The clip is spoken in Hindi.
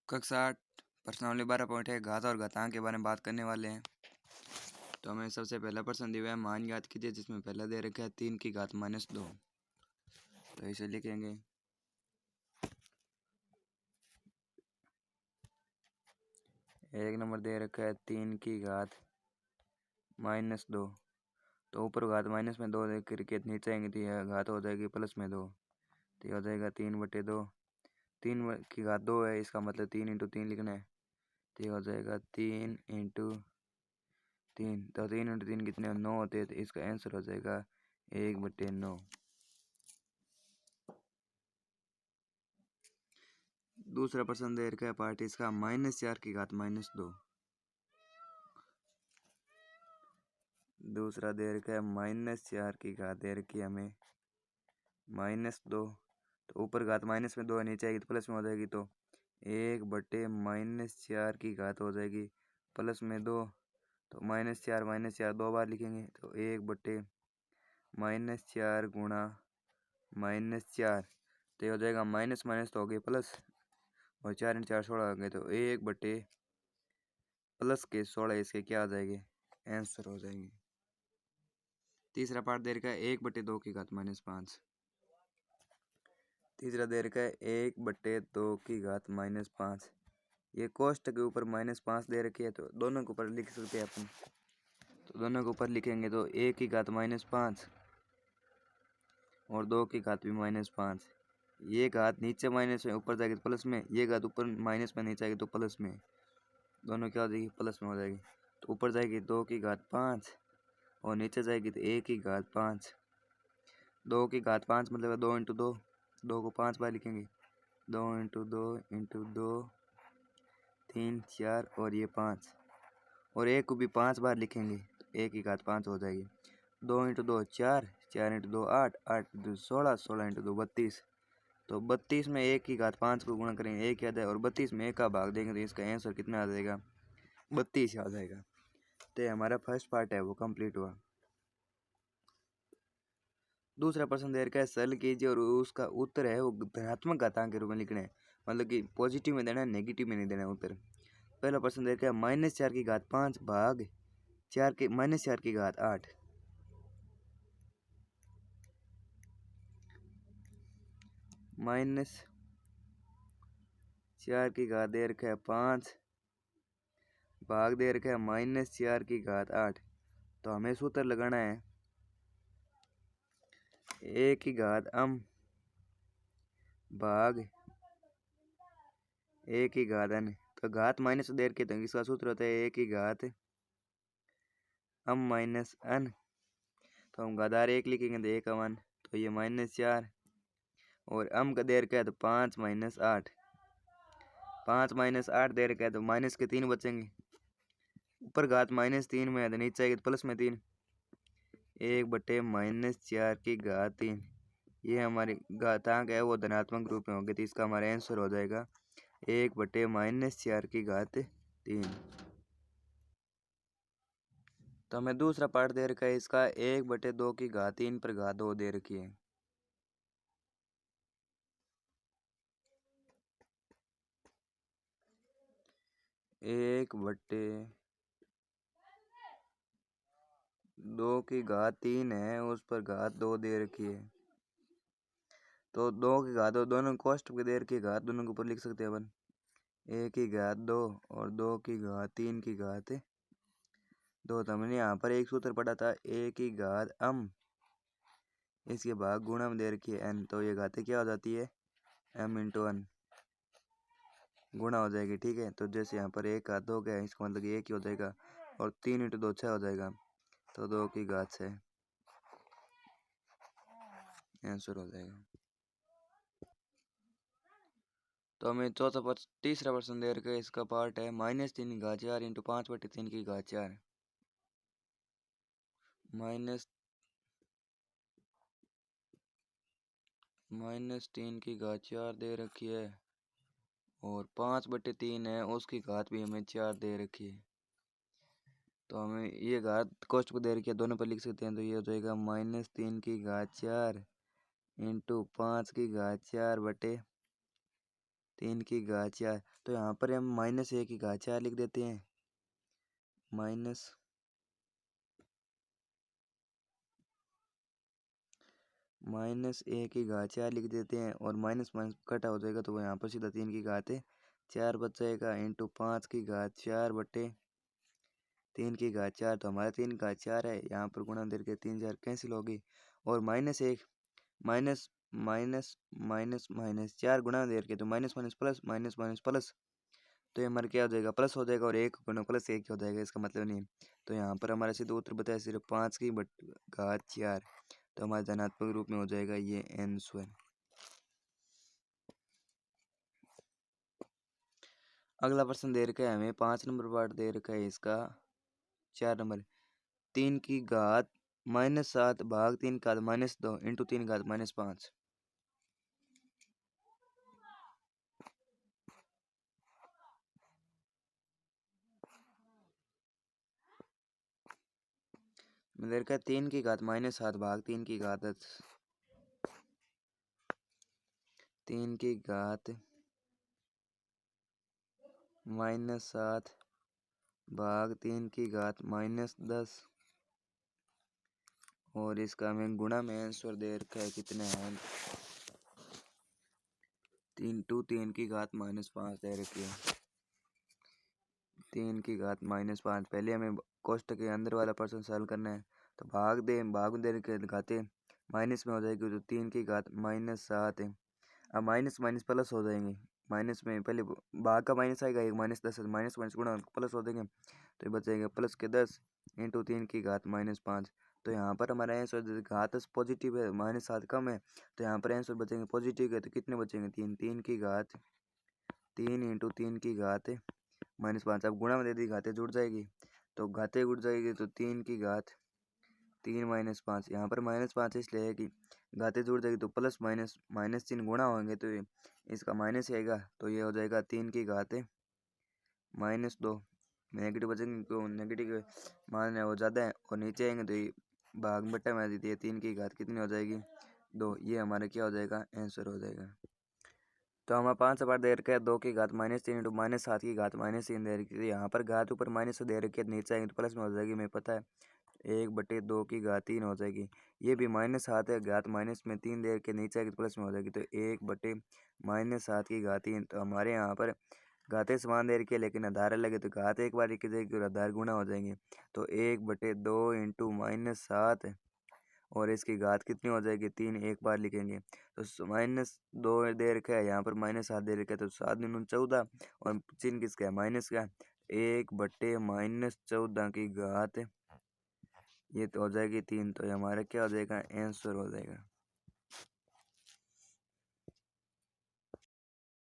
कक्षा 8 प्रश्नावली 12 है। घात और घातांक के बारे में बात करने वाले हैं। तो हमें सबसे पहला प्रश्न दिया है, मान ज्ञात कीजिए, जिसमें पहला दे रखा है 3 की घात -2। तो इसे लिखेंगे। एक नंबर दे रखा है 3 की घात -2। तो ऊपर घात माइनस में 2 करके नीचे आएंगे तो यह घात हो जाएगी +2। तो यह हो जाएगा 3/2। 3 की घात 2 है, इसका मतलब 3 × 3 लिखना है। तो यह हो जाएगा 3 × 3। तो 3 × 3 कितने 9 होते हैं। तो इसका आंसर हो जाएगा 1/9। दूसरा प्रश्न दे रखा है पार्ट इसका, -4 की घात -2। दूसरा दे रखा है -4 की घात दे रखी है हमें -2। तो ऊपर घात माइनस में 2 है, नीचे आएगी तो प्लस में हो जाएगी। तो 1/-4 की घात हो जाएगी +2। तो -4 दो बार लिखेंगे। तो 1/-4 गुणा -4। तो ये हो जाएगा माइनस माइनस तो हो गए प्लस, और 4 × 4 16 हो गए। तो 1/+16 इसके क्या आ जाएंगे, आंसर हो जाएंगे। तीसरा पार्ट दे रखा है 1/2 की घात -5। तीसरा दे रखा है 1/2 की घात -5। ये कोष्टक के ऊपर -5 दे रखी है, तो दोनों के ऊपर लिख सकते हैं अपन। तो दोनों के ऊपर लिखेंगे तो 1 की घात -5 और 2 की घात भी -5। ये घात नीचे माइनस में, ऊपर जाएगी तो प्लस में। ये घात ऊपर माइनस में, नीचे आएगी तो प्लस में। दोनों क्या हो जाएगी, प्लस में हो जाएगी। तो ऊपर जाएगी 2 की घात 5 और नीचे जाएगी तो 1 की घात 5। 2 की घात 5 मतलब 2 × 2। 2 को 5 बार लिखेंगे। 2 × 2 × 2 3 4 और ये 5। और 1 को भी 5 बार लिखेंगे तो 1 की घात 5 हो जाएगी। 2 × 2 4, 4 × 2 8, 8 × 2 16, 16 × 2 32। तो 32 में 1 की घात 5 को गुणा करेंगे 1 याद है, और 32 में 1 का भाग देंगे तो इसका आंसर कितना आ जाएगा, 32 आ जाएगा। तो ये हमारा फर्स्ट पार्ट है वो कंप्लीट हुआ। दूसरा प्रश्न दे रखा है, सरल कीजिए और उसका उत्तर है वो धनात्मक घातांक के रूप में लिखना है। मतलब कि पॉजिटिव में देना है, नेगेटिव में नहीं देना है उत्तर। पहला प्रश्न दे रखा है -4 की घात 5 भाग 4 की -4 की घात 8। -4 की घात दे रखा है 5 भाग दे रखा है -4 की घात 8। तो हमें सूत्र लगाना है 1 की घात m भाग 1 की घात n। तो घात माइनस दे रखी है तो इसका सूत्र होता है 1 की घात m - n। तो हम घातार 1 लिखेंगे तो 1 का 1। तो ये -4 और m का दे रखा है तो 5 - 8। 5 - 8 दे रखा है तो माइनस के 3 बचेंगे। ऊपर घात -3 में है तो नीचे आएगी तो प्लस में 3। 1/-4 की घात 3। ये हमारी घातांक है वो धनात्मक रूप में होगी। तो इसका हमारा आंसर हो जाएगा 1/-4 की घात 3। तो हमें दूसरा पार्ट दे रखा है इसका 1/2 की घात 3 पर घात 2 दे रखी है। एक बट्टे 2 की घात 3 है, उस पर घात 2 दे रखी है। तो 2 की घात 2 दोनों कोष्टक में दे रखी है, घात दोनों के ऊपर लिख सकते हैं अपन। 1 की घात 2 और 2 की घात 3 की घात 2। तो हमने यहाँ पर एक सूत्र पढ़ा था 1 की घात m, इसके भाग गुणा में दे रखी है n। तो ये घातें क्या हो जाती है, m × n गुणा हो जाएगी। ठीक है, तो जैसे यहाँ पर 1 घात 2 गया, इसका मतलब 1 ही हो जाएगा, और 3 × 2 6 हो जाएगा। तो 2 की घात 6 आंसर हो जाएगा। तो हमें तीसरा प्रश्न दे रखा है, इसका पार्ट है -3 की घात 4 × 5/3 की घात 4। -3 की घात 4 दे रखी है और 5/3 है, उसकी घात भी हमें 4 दे रखी है। तो हमें ये घात कोष्ट को दे रखी है, दोनों पर लिख सकते हैं। तो ये हो जाएगा -3 की घात 4 × 5 की घात 4/। तीन की घात चार। तो यहाँ पर हम माइनस ए की घात चार लिख देते हैं। माइनस ए की घात चार लिख देते हैं और माइनस माइनस कटा हो जाएगा तो यहाँ पर सीधा तीन की घात है चार बच जाएगा इंटू पाँच की घात चार बटे तीन की घात चार। तो हमारा तीन का चार है, यहाँ पर गुणा दे के तीन चार कैंसिल होगी और माइनस एक माइनस माइनस माइनस माइनस चार गुणा दे के तो minus minus plus minus minus plus. तो ये हमारा क्या हो जाएगा प्लस हो जाएगा और एक गुना प्लस एक हो जाएगा, इसका मतलब नहीं है। तो यहाँ पर हमारा सीधा उत्तर बताया सिर्फ पाँच की घात चार। तो हमारे धनात्मक रूप में हो जाएगा ये आंसर। अगला प्रश्न दे रखा है हमें 5 नंबर पार्ट दे रखा है इसका 4 नंबर। तीन की घात -7 भाग तीन का -2 इंटू तीन घात -5। दे रखा है तीन की घात -7 भाग तीन की घात तीन की घात -7 भाग तीन की घात -10 और इसका हमें गुणा में आंसर दे रखा है कितने हैं तीन की घात -5 दे रखी है। तीन की घात -5 पहले हमें कोष्टक के अंदर वाला प्रश्न सॉल्व करना है। तो भाग दे के घाते माइनस में हो जाएगी तो तीन की घात -7 है। अब माइनस माइनस प्लस हो जाएंगे, माइनस में पहले भाग का माइनस आएगा एक -10 माइनस माइनस गुणा प्लस हो जाएंगे तो ये बचेगा प्लस के 10 इंटू तीन की घात -5। तो यहाँ पर हमारा आंसर घात पॉजिटिव है -7 कम है तो यहाँ पर आंसर बचेंगे पॉजिटिव है तो कितने बचेंगे तीन की घात 3 इंटू तीन की घात -5। अब गुणा में दे दी घातें जुड़ जाएगी तो घातें जुड़ जाएगी तो तीन की घात 3 -5। यहाँ पर -5 इसलिए है कि घातें जुड़ जाएगी तो प्लस माइनस माइनस चिन्ह गुणा होंगे तो इसका माइनस आएगा तो ये हो जाएगा तीन की घात -2। नेगेटिव बचेंगे क्यों नेगेटिव मान है वो ज़्यादा है और नीचे आएंगे तो ये भाग बट्टा में देती है तीन की घात कितनी हो जाएगी 2। ये हमारा क्या हो जाएगा आंसर हो जाएगा। तो हमें 5 बार दे रखा है 2 की घात -3 इंटू -7 की घात -3 दे रखी है। यहाँ पर घात ऊपर माइनस दे रखी है नीचे आएंगे तो प्लस में हो जाएगी, मैं पता है 1/2 की घात 3 हो जाएगी। ये भी -7 है घात माइनस में 3 दे के नीचे आएगी तो प्लस में हो जाएगी तो 1/-7 की घात 3। तो हमारे यहाँ पर घातें समान दे रखी है लेकिन आधार अलग है तो घात एक बार लिखी जाएगी और आधार गुणा हो जाएंगे। तो 1/2 इंटू -7 और इसकी घात कितनी हो जाएगी 3 एक बार लिखेंगे तो -2 दे रखा है, यहाँ पर -7 दे रखा है तो 7 दूनी 14 और चिन्ह किसका है माइनस का 1/-14 की घात ये तो हो जाएगी 3। तो ये हमारा क्या हो जाएगा आंसर हो जाएगा।